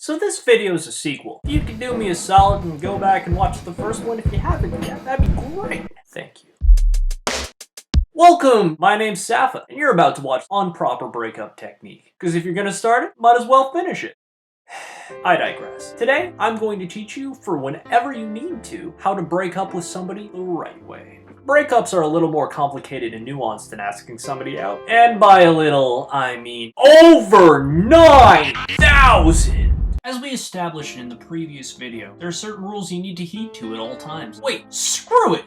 So this video is a sequel. You can do me a solid and go back and watch the first one if you haven't yet. That'd be great. Thank you. Welcome! My name's Sapha, and you're about to watch On Proper Breakup Technique. Because if you're gonna start it, might as well finish it. I digress. Today, I'm going to teach you, for whenever you need to, how to break up with somebody the right way. Breakups are a little more complicated and nuanced than asking somebody out. And by a little, I mean over 9,000! As we established in the previous video, there are certain rules you need to heed to at all times. Wait, screw it!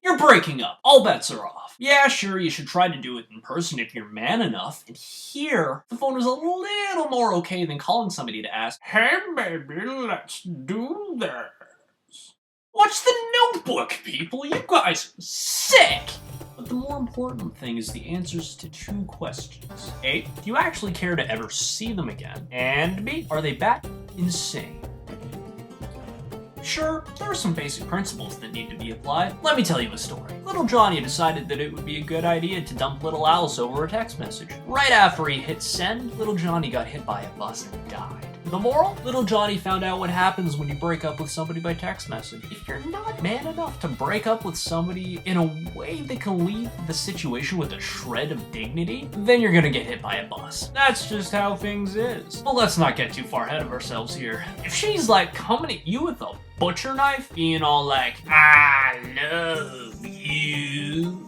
You're breaking up. All bets are off. Yeah, sure, you should try to do it in person if you're man enough. And here, the phone is a little more okay than calling somebody to ask, "Hey baby, let's do this." Watch The Notebook, people. You guys are sick. But the more important thing is the answers to two questions. A, do you actually care to ever see them again? And B, are they bat insane? Sure, there are some basic principles that need to be applied. Let me tell you a story. Little Johnny decided that it would be a good idea to dump little Alice over a text message. Right after he hit send, little Johnny got hit by a bus and died. The moral? Little Johnny found out what happens when you break up with somebody by text message. If you're not man enough to break up with somebody in a way that can leave the situation with a shred of dignity, then you're gonna get hit by a bus. That's just how things is. But let's not get too far ahead of ourselves here. If she's like coming at you with a butcher knife, being all like, "I love you,"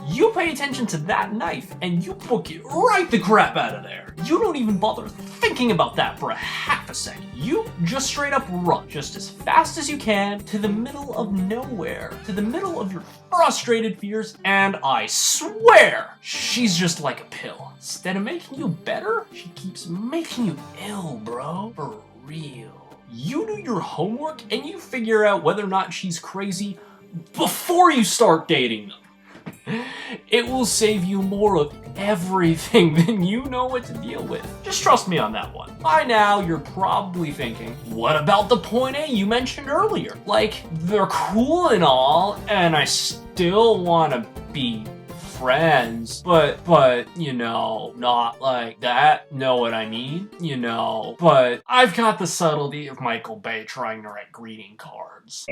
you pay attention to that knife and you book it right the crap out of there. You don't even bother thinking about that for a half a second. You just straight up run just as fast as you can to the middle of nowhere, to the middle of your frustrated fears, and I swear she's just like a pill. Instead of making you better, she keeps making you ill, bro. For real. You do your homework and you figure out whether or not she's crazy before you start dating them. It will save you more of everything than you know what to deal with. Just trust me on that one. By now, you're probably thinking, what about the point A you mentioned earlier? Like, they're cool and all, and I still want to be friends, but, you know, not like that, know what I mean? You know, but I've got the subtlety of Michael Bay trying to write greeting cards.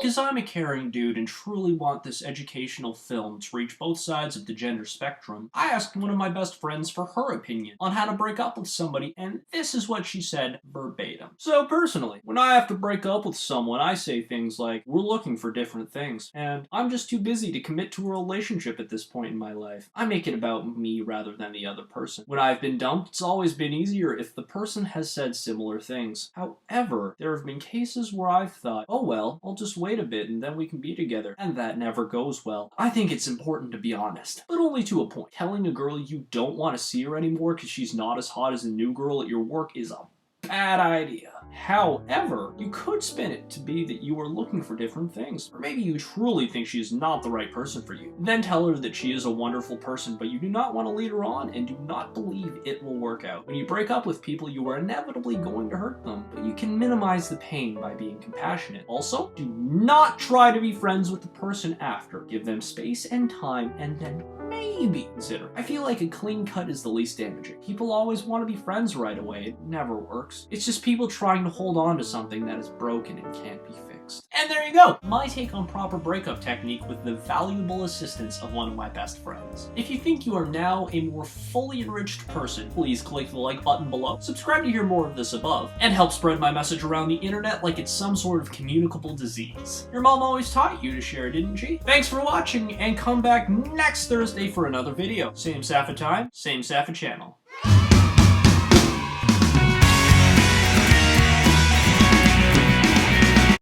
Because I'm a caring dude and truly want this educational film to reach both sides of the gender spectrum, I asked one of my best friends for her opinion on how to break up with somebody, and this is what she said verbatim. So personally, when I have to break up with someone, I say things like, "We're looking for different things, and I'm just too busy to commit to a relationship at this point in my life." I make it about me rather than the other person. When I've been dumped, it's always been easier if the person has said similar things. However, there have been cases where I've thought, oh well, I'll just wait a bit and then we can be together, and that never goes well. I think it's important to be honest, but only to a point. Telling a girl you don't want to see her anymore because she's not as hot as a new girl at your work is a bad idea. However, you could spin it to be that you are looking for different things. Or maybe you truly think she is not the right person for you. Then tell her that she is a wonderful person, but you do not want to lead her on and do not believe it will work out. When you break up with people, you are inevitably going to hurt them, but you can minimize the pain by being compassionate. Also, do not try to be friends with the person after. Give them space and time, and then maybe consider. I feel like a clean cut is the least damaging. People always want to be friends right away. It never works. It's just people trying to hold on to something that is broken and can't be fixed. And there you go! My take on proper breakup technique with the valuable assistance of one of my best friends. If you think you are now a more fully enriched person, please click the like button below, subscribe to hear more of this above, and help spread my message around the internet like it's some sort of communicable disease. Your mom always taught you to share, didn't she? Thanks for watching, and come back next Thursday for another video. Same Sapha time, same Sapha channel.